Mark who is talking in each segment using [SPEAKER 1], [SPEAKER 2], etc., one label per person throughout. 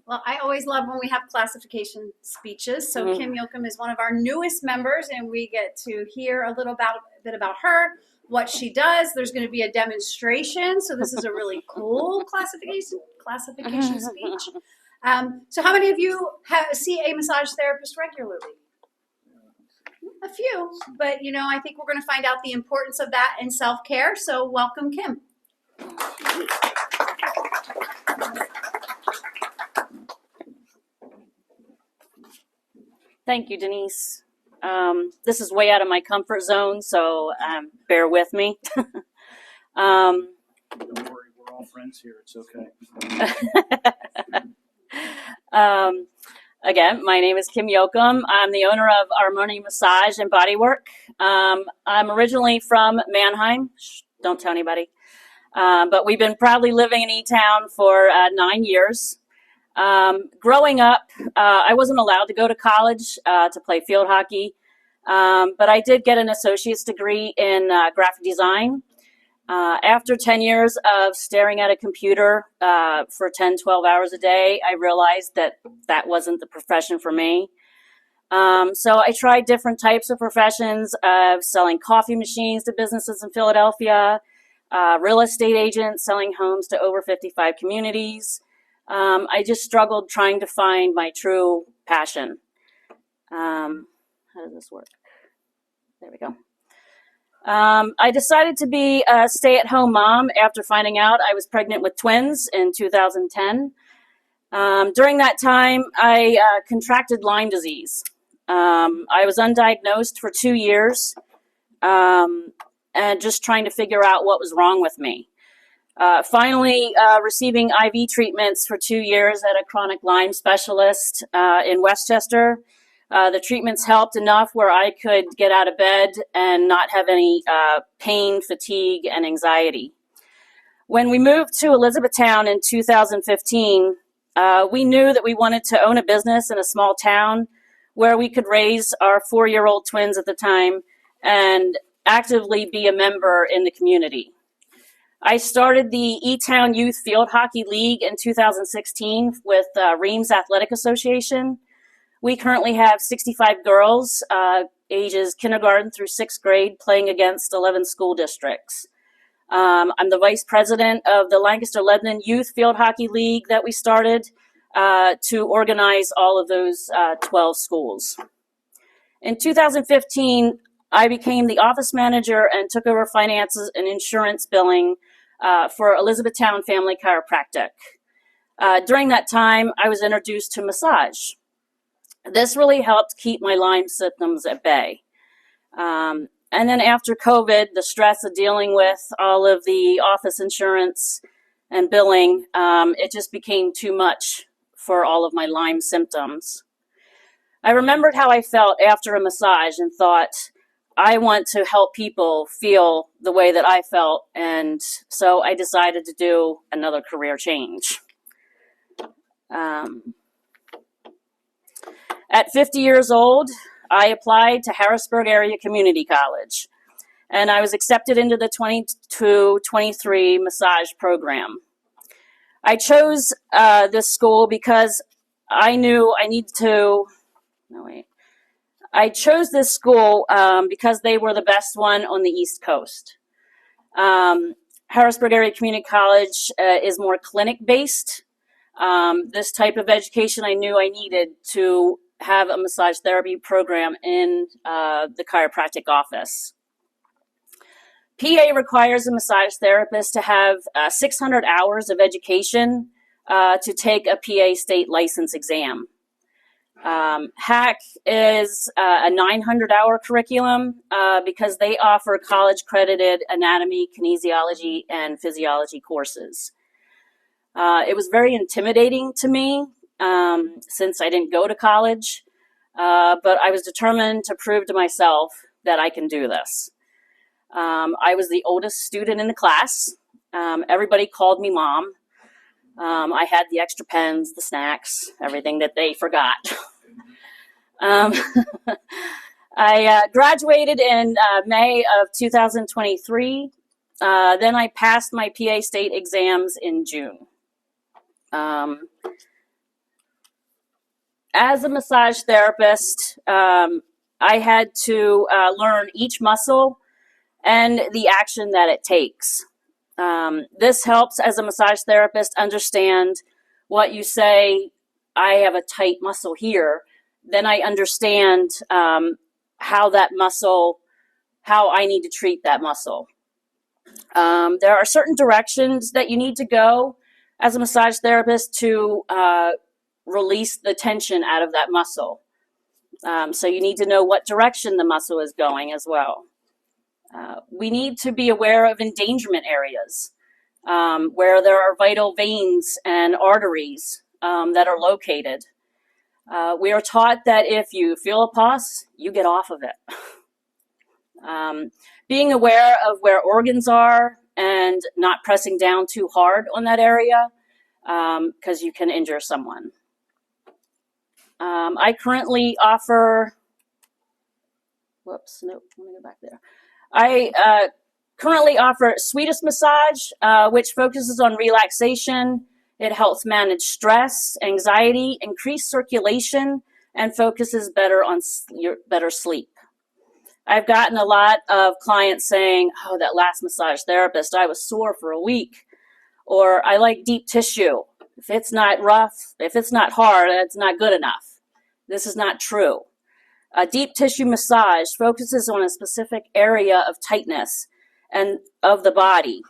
[SPEAKER 1] Well, I always love when we have classification speeches. So Kim Yoakum is one of our newest members, and we get to hear a bit about her, what she does. There's going to be a demonstration, so this is a really cool classification speech. So how many of you see a massage therapist regularly? A few, but I think we're going to find out the importance of that in self-care. So welcome, Kim.
[SPEAKER 2] Thank you, Denise. This is way out of my comfort zone, so bear with me.
[SPEAKER 3] Don't worry, we're all friends here. It's okay.
[SPEAKER 2] Again, my name is Kim Yoakum. I'm the owner of Harmony Massage and Bodywork. I'm originally from Mannheim. Shh, don't tell anybody. But we've been proudly living in E-Town for 9 years. Growing up, I wasn't allowed to go to college to play field hockey, but I did get an associate's degree in graphic design. After 10 years of staring at a computer for 10, 12 hours a day, I realized that wasn't the profession for me. So I tried different types of professions of selling coffee machines to businesses in Philadelphia, real estate agent selling homes to over 55 communities. I just struggled trying to find my true passion. How does this work? There we go. I decided to be a stay-at-home mom after finding out I was pregnant with twins in 2010. During that time, I contracted Lyme disease. I was undiagnosed for 2 years and just trying to figure out what was wrong with me. Finally, receiving IV treatments for 2 years at a chronic Lyme specialist in Westchester. The treatments helped enough where I could get out of bed and not have any pain, fatigue, and anxiety. When we moved to Elizabethtown in 2015, we knew that we wanted to own a business in a small town where we could raise our 4-year-old twins at the time and actively be a member in the community. I started the E-Town Youth Field Hockey League in 2016 with Reams Athletic Association. We currently have 65 girls, ages kindergarten through 6th grade, playing against 11 school districts. I'm the vice president of the Lancaster-Lebanon Youth Field Hockey League that we started to organize all of those 12 schools. In 2015, I became the office manager and took over finances and insurance billing for Elizabethtown Family Chiropractic. During that time, I was introduced to massage. This really helped keep my Lyme symptoms at bay. And then after COVID, the stress of dealing with all of the office insurance and billing, it just became too much for all of my Lyme symptoms. I remembered how I felt after a massage and thought, I want to help people feel the way that I felt, and so I decided to do another career change. At 50 years old, I applied to Harrisburg Area Community College, and I was accepted into the 22-23 massage program. I chose this school because I knew I needed to, I chose this school because they were the best one on the East Coast. Harrisburg Area Community College is more clinic-based. This type of education I knew I needed to have a massage therapy program in the chiropractic office. PA requires a massage therapist to have 600 hours of education to take a PA state license exam. HAC is a 900-hour curriculum because they offer college-credited anatomy, kinesiology, and physiology courses. It was very intimidating to me since I didn't go to college, but I was determined to prove to myself that I can do this. I was the oldest student in the class. Everybody called me Mom. I had the extra pens, the snacks, everything that they forgot. I graduated in May of 2023. Then I passed my PA state exams in June. as a massage therapist, I had to learn each muscle and the action that it takes. This helps as a massage therapist understand what you say. I have a tight muscle here. Then I understand how that muscle, how I need to treat that muscle. There are certain directions that you need to go as a massage therapist to release the tension out of that muscle. So you need to know what direction the muscle is going as well. We need to be aware of endangerment areas where there are vital veins and arteries that are located. We are taught that if you feel a pulse, you get off of it. Being aware of where organs are and not pressing down too hard on that area because you can injure someone. I currently offer, let me go back there. I currently offer Sweetest Massage, which focuses on relaxation. It helps manage stress, anxiety, increase circulation, and focuses better on better sleep. I've gotten a lot of clients saying, oh, that last massage therapist, I was sore for a week. Or I like deep tissue. If it's not rough, if it's not hard, it's not good enough. This is not true. A deep tissue massage focuses on a specific area of tightness and of the body.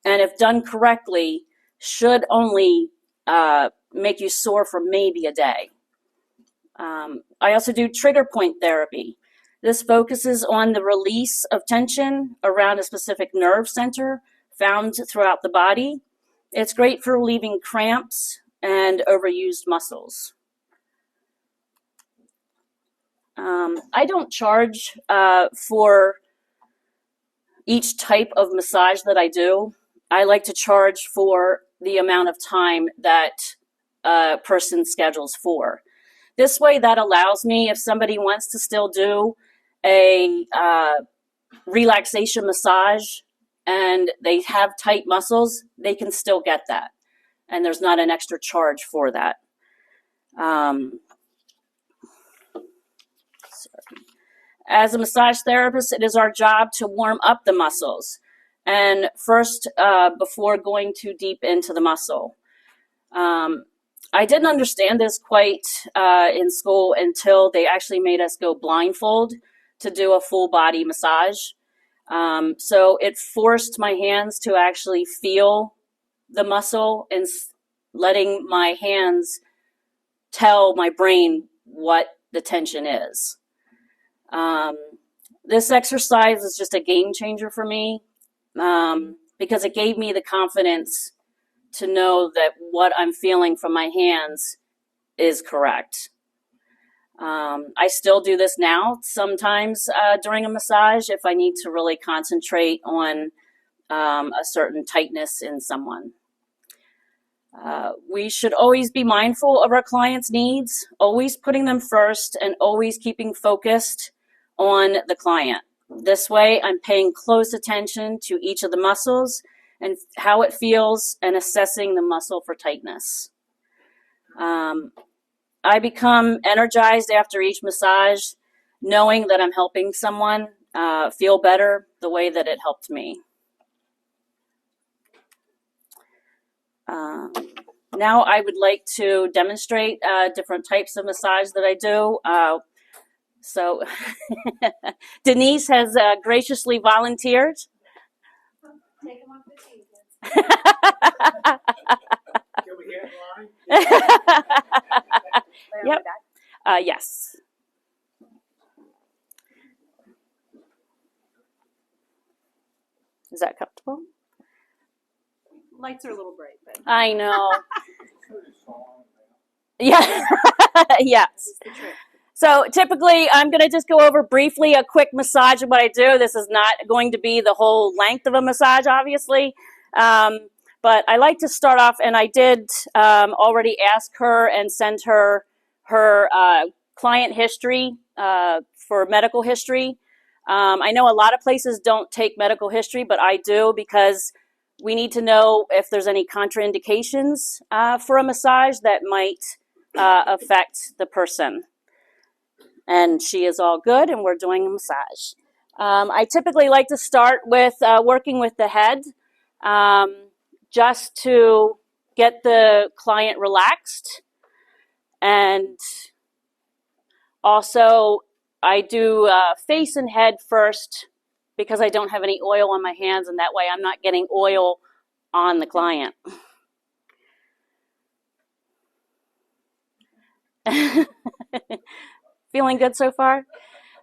[SPEAKER 2] And if done correctly, should only make you sore for maybe a day. I also do trigger point therapy. This focuses on the release of tension around a specific nerve center found throughout the body. It's great for relieving cramps and overused muscles. I don't charge for each type of massage that I do. I like to charge for the amount of time that a person schedules for. This way, that allows me, if somebody wants to still do a relaxation massage and they have tight muscles, they can still get that. And there's not an extra charge for that. As a massage therapist, it is our job to warm up the muscles. And first, before going too deep into the muscle. I didn't understand this quite in school until they actually made us go blindfold to do a full body massage. So it forced my hands to actually feel the muscle and letting my hands tell my brain what the tension is. This exercise is just a game changer for me because it gave me the confidence to know that what I'm feeling from my hands is correct. I still do this now sometimes during a massage if I need to really concentrate on a certain tightness in someone. We should always be mindful of our clients' needs, always putting them first and always keeping focused on the client. This way, I'm paying close attention to each of the muscles and how it feels and assessing the muscle for tightness. I become energized after each massage, knowing that I'm helping someone feel better the way that it helped me. Now I would like to demonstrate different types of massage that I do. So Denise has graciously volunteered.
[SPEAKER 1] Take them off the table.
[SPEAKER 3] Can we get in line?
[SPEAKER 2] Yep. Yes. Is that comfortable?
[SPEAKER 1] Lights are a little bright, but
[SPEAKER 2] I know. Yeah. Yes. So typically, I'm going to just go over briefly a quick massage of what I do. This is not going to be the whole length of a massage, obviously. But I like to start off, and I did already ask her and send her client history for medical history. I know a lot of places don't take medical history, but I do because we need to know if there's any contraindications for a massage that might affect the person. And she is all good, and we're doing a massage. I typically like to start with working with the head, just to get the client relaxed. And also, I do face and head first because I don't have any oil on my hands, and that way I'm not getting oil on the client. Feeling good so far?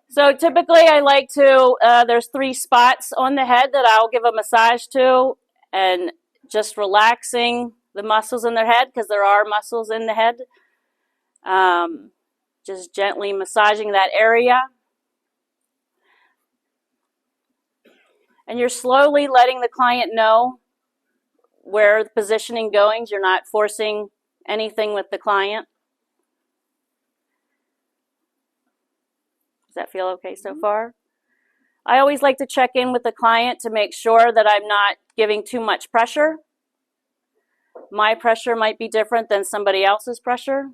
[SPEAKER 2] So typically I like to, there's 3 spots on the head that I'll give a massage to, and just relaxing the muscles in their head, because there are muscles in the head. Just gently massaging that area. And you're slowly letting the client know where the positioning going. You're not forcing anything with the client. Does that feel okay so far? I always like to check in with the client to make sure that I'm not giving too much pressure. My pressure might be different than somebody else's pressure.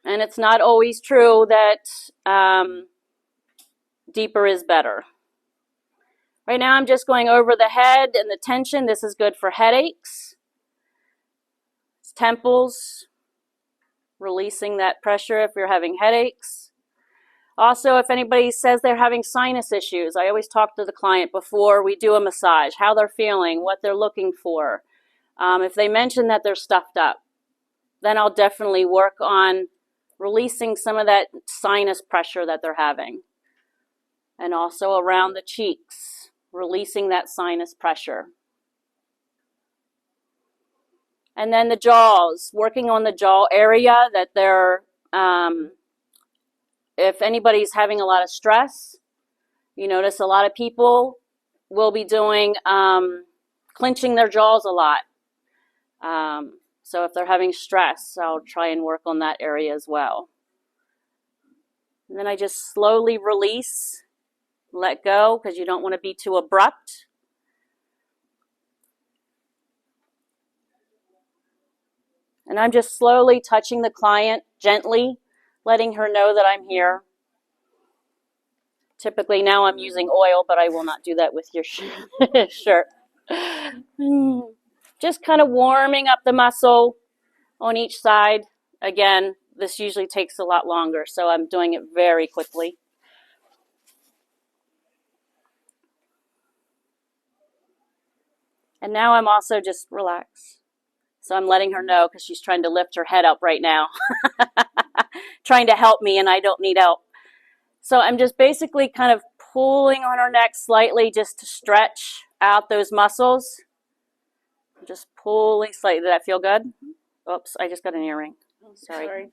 [SPEAKER 2] And it's not always true that deeper is better. Right now I'm just going over the head and the tension. This is good for headaches, temples, releasing that pressure if you're having headaches. Also, if anybody says they're having sinus issues, I always talk to the client before we do a massage, how they're feeling, what they're looking for. If they mention that they're stuffed up, then I'll definitely work on releasing some of that sinus pressure that they're having. And also around the cheeks, releasing that sinus pressure. And then the jaws, working on the jaw area that they're, if anybody's having a lot of stress, you notice a lot of people will be doing, clenching their jaws a lot. So if they're having stress, I'll try and work on that area as well. And then I just slowly release, let go, because you don't want to be too abrupt. And I'm just slowly touching the client, gently, letting her know that I'm here. Typically now I'm using oil, but I will not do that with your shirt. Just kind of warming up the muscle on each side. Again, this usually takes a lot longer, so I'm doing it very quickly. And now I'm also just relaxed. So I'm letting her know, because she's trying to lift her head up right now. Trying to help me, and I don't need help. So I'm just basically kind of pulling on her neck slightly just to stretch out those muscles. Just pulling slightly. Did that feel good? Oops, I just got an earring. Sorry.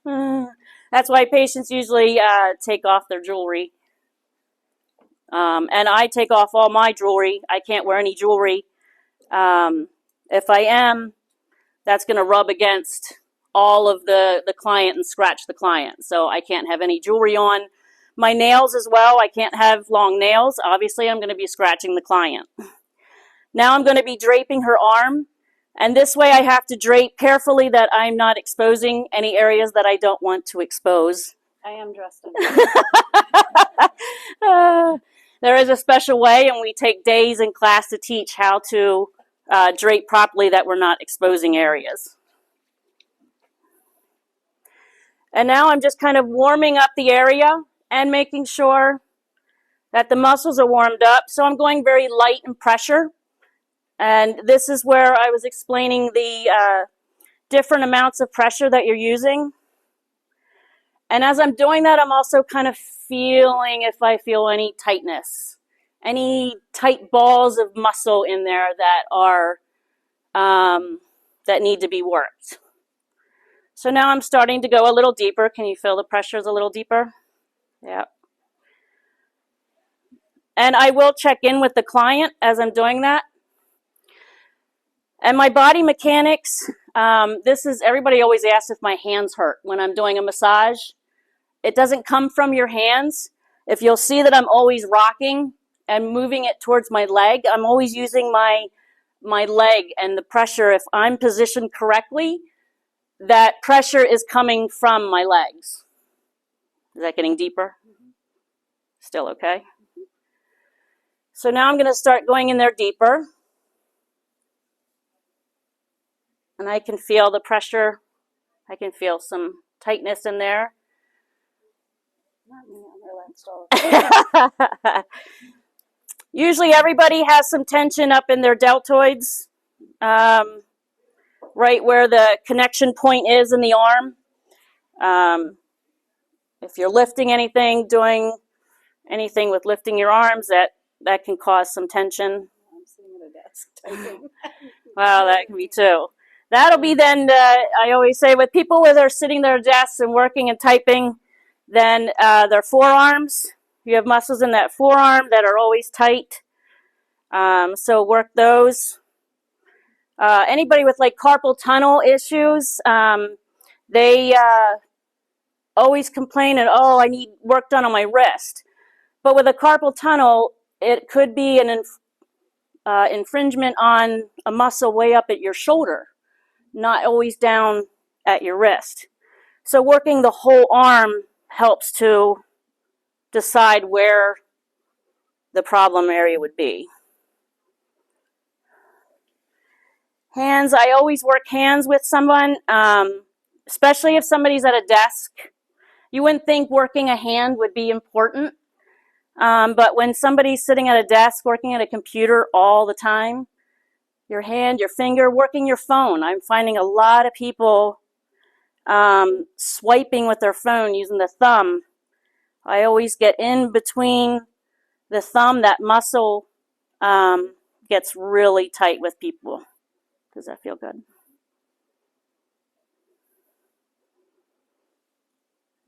[SPEAKER 2] That's why patients usually take off their jewelry. And I take off all my jewelry. I can't wear any jewelry. If I am, that's going to rub against all of the client and scratch the client. So I can't have any jewelry on. My nails as well, I can't have long nails. Obviously, I'm going to be scratching the client. Now I'm going to be draping her arm. And this way I have to drape carefully that I'm not exposing any areas that I don't want to expose.
[SPEAKER 1] I am dressed in
[SPEAKER 2] There is a special way, and we take days in class to teach how to drape properly that we're not exposing areas. And now I'm just kind of warming up the area and making sure that the muscles are warmed up. So I'm going very light in pressure. And this is where I was explaining the different amounts of pressure that you're using. And as I'm doing that, I'm also kind of feeling if I feel any tightness, any tight balls of muscle in there that are that need to be worked. So now I'm starting to go a little deeper. Can you feel the pressures a little deeper? Yeah. And I will check in with the client as I'm doing that. And my body mechanics, everybody always asks if my hands hurt when I'm doing a massage. It doesn't come from your hands. If you'll see that I'm always rocking and moving it towards my leg, I'm always using my my leg and the pressure, if I'm positioned correctly, that pressure is coming from my legs. Is that getting deeper? Still okay? So now I'm going to start going in there deeper. And I can feel the pressure. I can feel some tightness in there. Usually everybody has some tension up in their deltoids, right where the connection point is in the arm. If you're lifting anything, doing anything with lifting your arms, that can cause some tension.
[SPEAKER 1] I'm sitting at a desk typing.
[SPEAKER 2] Well, that can be too. That'll be then, I always say, with people where they're sitting at their desks and working and typing, then their forearms, you have muscles in that forearm that are always tight. So work those. Anybody with like carpal tunnel issues, they always complain and, oh, I need work done on my wrist. But with a carpal tunnel, it could be an infringement on a muscle way up at your shoulder, not always down at your wrist. So working the whole arm helps to decide where the problem area would be. Hands, I always work hands with someone, especially if somebody's at a desk. You wouldn't think working a hand would be important, but when somebody's sitting at a desk working at a computer all the time, your hand, your finger, working your phone. I'm finding a lot of people swiping with their phone using the thumb. I always get in between the thumb. That muscle gets really tight with people. Does that feel good?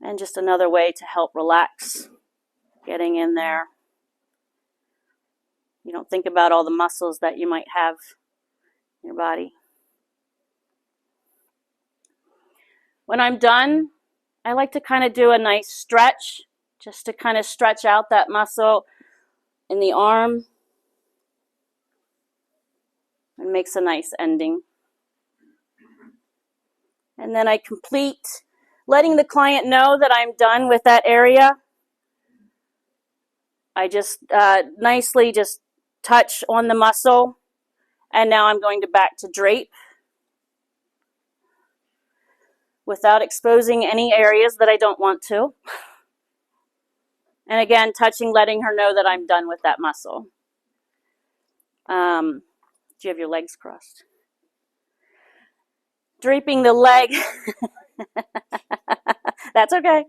[SPEAKER 2] And just another way to help relax, getting in there. You don't think about all the muscles that you might have in your body. When I'm done, I like to kind of do a nice stretch, just to kind of stretch out that muscle in the arm. It makes a nice ending. And then I complete letting the client know that I'm done with that area. I just nicely just touch on the muscle. And now I'm going back to drape without exposing any areas that I don't want to. And again, touching, letting her know that I'm done with that muscle. Do you have your legs crossed? Draping the leg. That's okay.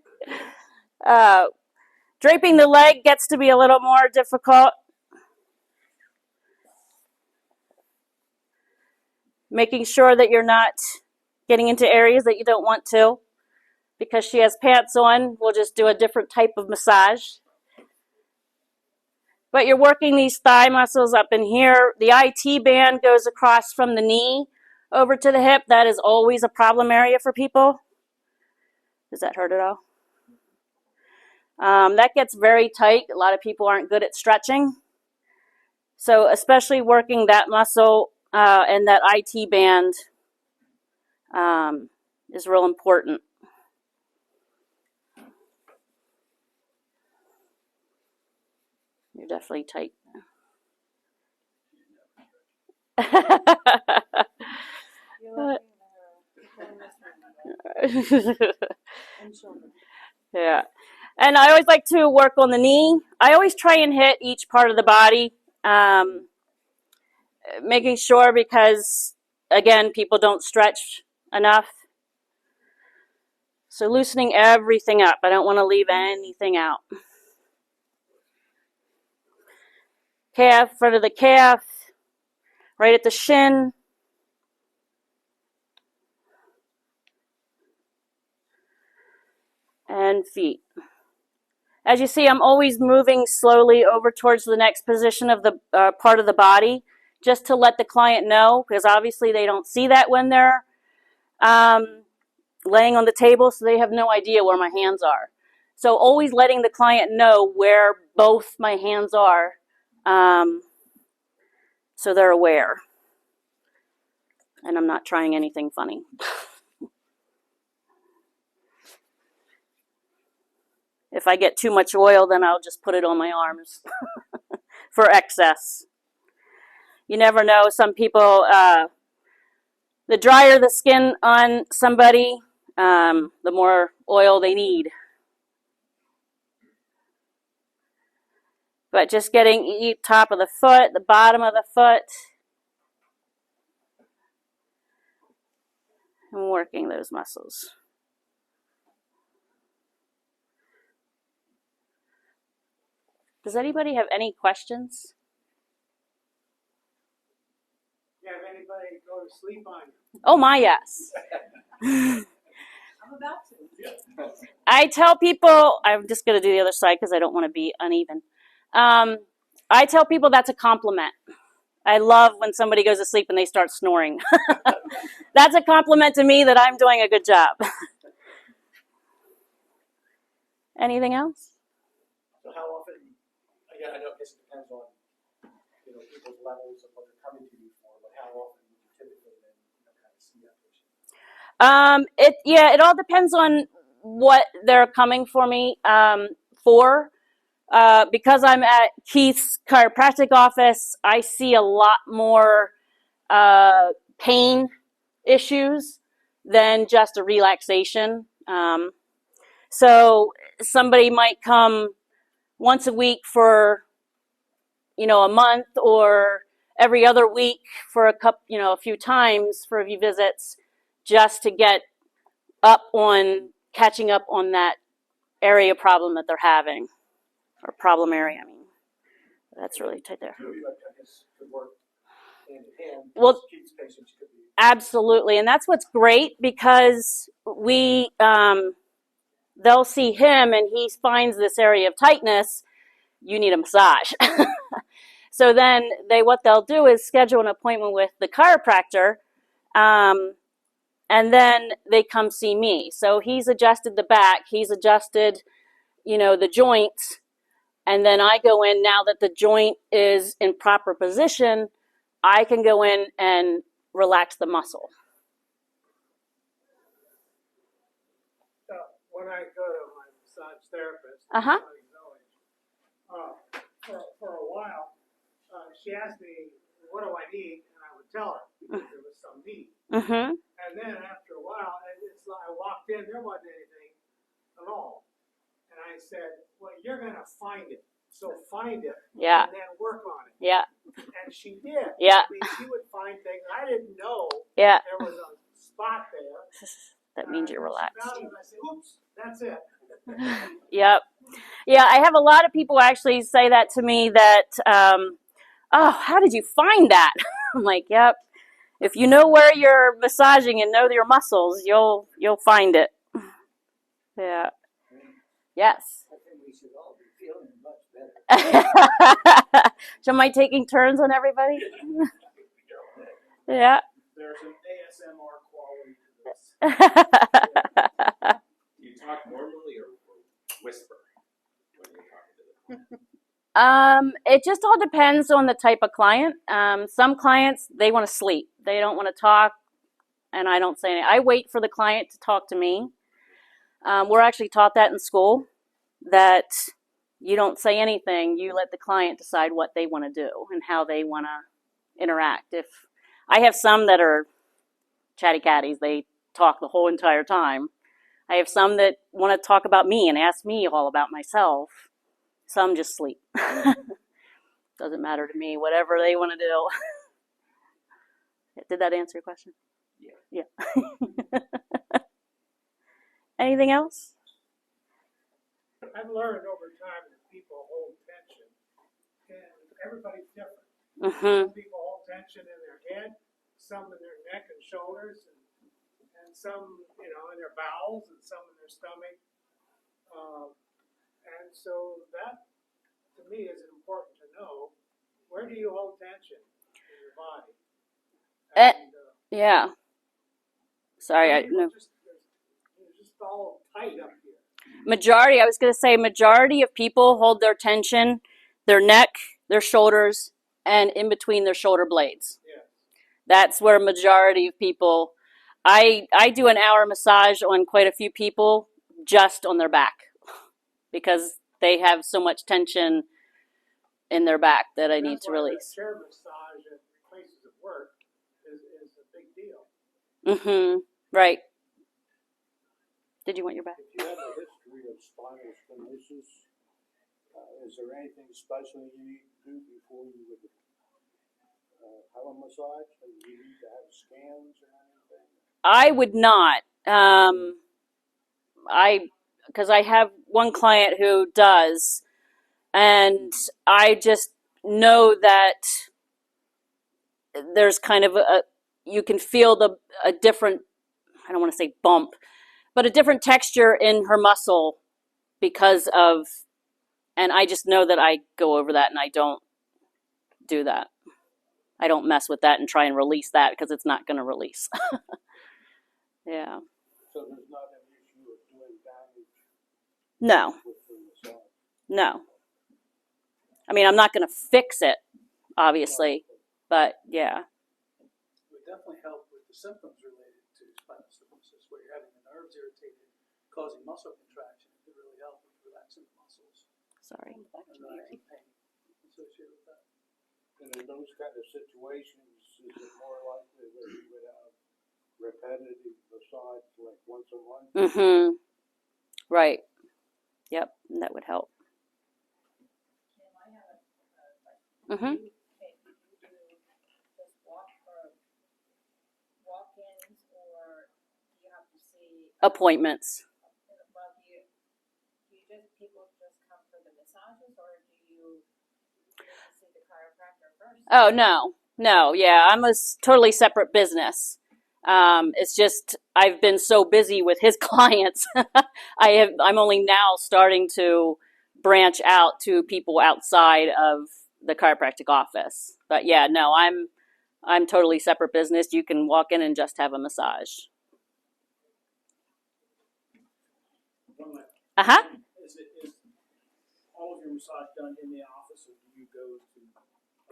[SPEAKER 2] Draping the leg gets to be a little more difficult. Making sure that you're not getting into areas that you don't want to. Because she has pants on, we'll just do a different type of massage. But you're working these thigh muscles up in here. The IT band goes across from the knee over to the hip. That is always a problem area for people. Does that hurt at all? That gets very tight. A lot of people aren't good at stretching. So especially working that muscle and that IT band is real important. You're definitely tight. Yeah. And I always like to work on the knee. I always try and hit each part of the body, making sure because, again, people don't stretch enough. So loosening everything up. I don't want to leave anything out. Calf, front of the calf, right at the shin. And feet. As you see, I'm always moving slowly over towards the next position of the part of the body, just to let the client know, because obviously they don't see that when they're laying on the table, so they have no idea where my hands are. So always letting the client know where both my hands are, so they're aware. And I'm not trying anything funny. If I get too much oil, then I'll just put it on my arms for excess. You never know. Some people, the drier the skin on somebody, the more oil they need. But just getting the top of the foot, the bottom of the foot, and working those muscles. Does anybody have any questions?
[SPEAKER 3] You have anybody go to sleep on you?
[SPEAKER 2] Oh my, yes.
[SPEAKER 1] I'm about to.
[SPEAKER 2] I tell people, I'm just going to do the other side because I don't want to be uneven. I tell people that's a compliment. I love when somebody goes to sleep and they start snoring. That's a compliment to me that I'm doing a good job. Anything else?
[SPEAKER 3] So how often, again, I know this depends on, people's levels of what they're coming to you for, but how often do you typically then, kind of see that patient?
[SPEAKER 2] It all depends on what they're coming for me for. Because I'm at Keith's chiropractic office, I see a lot more pain issues than just a relaxation. So somebody might come once a week for, a month, or every other week for a few times for a few visits, just to get catching up on that area problem that they're having, or problem area. I mean, that's really tight there.
[SPEAKER 3] I guess could work hand in hand.
[SPEAKER 2] Well,
[SPEAKER 3] Keith's patients could be.
[SPEAKER 2] Absolutely, and that's what's great, because they'll see him and he finds this area of tightness. You need a massage. So then what they'll do is schedule an appointment with the chiropractor, and then they come see me. So he's adjusted the back, he's adjusted, the joints, and then I go in. Now that the joint is in proper position, I can go in and relax the muscle.
[SPEAKER 3] When I go to my massage therapist, for a while, she asked me, what do I need? And I would tell her, because there was some need.
[SPEAKER 2] Mm-hmm.
[SPEAKER 3] And then after a while, it's like I walked in, there wasn't anything at all. And I said, well, you're going to find it. So find it.
[SPEAKER 2] Yeah.
[SPEAKER 3] And then work on it.
[SPEAKER 2] Yeah.
[SPEAKER 3] And she did.
[SPEAKER 2] Yeah.
[SPEAKER 3] I mean, she would find things. I didn't know
[SPEAKER 2] Yeah.
[SPEAKER 3] there was a spot there.
[SPEAKER 2] That means you're relaxed.
[SPEAKER 3] Found it, and I said, oops, that's it.
[SPEAKER 2] Yep. Yeah, I have a lot of people actually say that to me, that, oh, how did you find that? I'm like, yep. If you know where you're massaging and know your muscles, you'll find it. Yeah. Yes.
[SPEAKER 3] I think we should all be feeling much better.
[SPEAKER 2] So am I taking turns on everybody? Yeah.
[SPEAKER 3] There's an ASMR quality to this.
[SPEAKER 4] Do you talk normally or whisper when you're talking to them?
[SPEAKER 2] It just all depends on the type of client. Some clients, they want to sleep. They don't want to talk, and I don't say anything. I wait for the client to talk to me. We're actually taught that in school, that you don't say anything. You let the client decide what they want to do and how they want to interact. If I have some that are chatty catties, they talk the whole entire time. I have some that want to talk about me and ask me all about myself. Some just sleep. Doesn't matter to me, whatever they want to do. Did that answer your question?
[SPEAKER 4] Yeah.
[SPEAKER 2] Yeah. Anything else?
[SPEAKER 3] I've learned over time that people hold tension, and everybody's different.
[SPEAKER 2] Mm-hmm.
[SPEAKER 3] Some people hold tension in their head, some in their neck and shoulders, and some, in their bowels, and some in their stomach. And so that, to me, is important to know. Where do you hold tension in your body? And,
[SPEAKER 2] Yeah. Sorry,
[SPEAKER 3] you're just all tight up here.
[SPEAKER 2] I was going to say, majority of people hold their tension, their neck, their shoulders, and in between their shoulder blades.
[SPEAKER 3] Yeah.
[SPEAKER 2] That's where majority of people. I do an hour massage on quite a few people just on their back because they have so much tension in their back that I need to release.
[SPEAKER 3] Chair massage at places of work is a big deal.
[SPEAKER 2] Mm-hmm. Right. Did you want your back?
[SPEAKER 5] If you have a history of spinal stenosis, is there anything special you need to do before you would have a massage? Do you need to have scans or anything?
[SPEAKER 2] I would not. Because I have one client who does, and I just know that there's kind of you can feel a different, I don't want to say bump, but a different texture in her muscle because of, and I just know that I go over that and I don't do that. I don't mess with that and try and release that because it's not going to release. Yeah.
[SPEAKER 5] So there's not an issue of doing damage
[SPEAKER 2] No.
[SPEAKER 5] with the massage?
[SPEAKER 2] No. I mean, I'm not going to fix it, obviously, but yeah.
[SPEAKER 3] It would definitely help with the symptoms related to spinal stenosis, where you're having the nerves irritated, causing muscle contraction. It could really help with relaxing the muscles
[SPEAKER 2] Sorry.
[SPEAKER 3] and relaxing pain associated with that.
[SPEAKER 5] And in those kind of situations, is it more likely that you would have repetitive massage like once a month?
[SPEAKER 2] Mm-hmm. Right. Yep. And that would help. Mm-hmm. Appointments. Oh, no. Yeah, I'm a totally separate business. It's just I've been so busy with his clients. I'm only now starting to branch out to people outside of the chiropractic office. But yeah, no, I'm totally separate business. You can walk in and just have a massage. Uh-huh.
[SPEAKER 3] Is all of your massage done in the office, or do you go to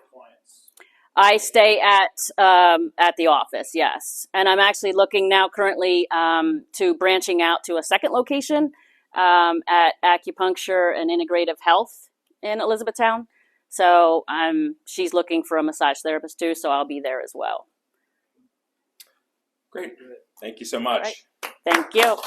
[SPEAKER 3] clients?
[SPEAKER 2] I stay at the office, yes, and I'm actually looking now currently to branching out to a second location at Acupuncture and Integrative Health in Elizabethtown. So she's looking for a massage therapist too, so I'll be there as well.
[SPEAKER 4] Great. Thank you so much.
[SPEAKER 2] Right. Thank you.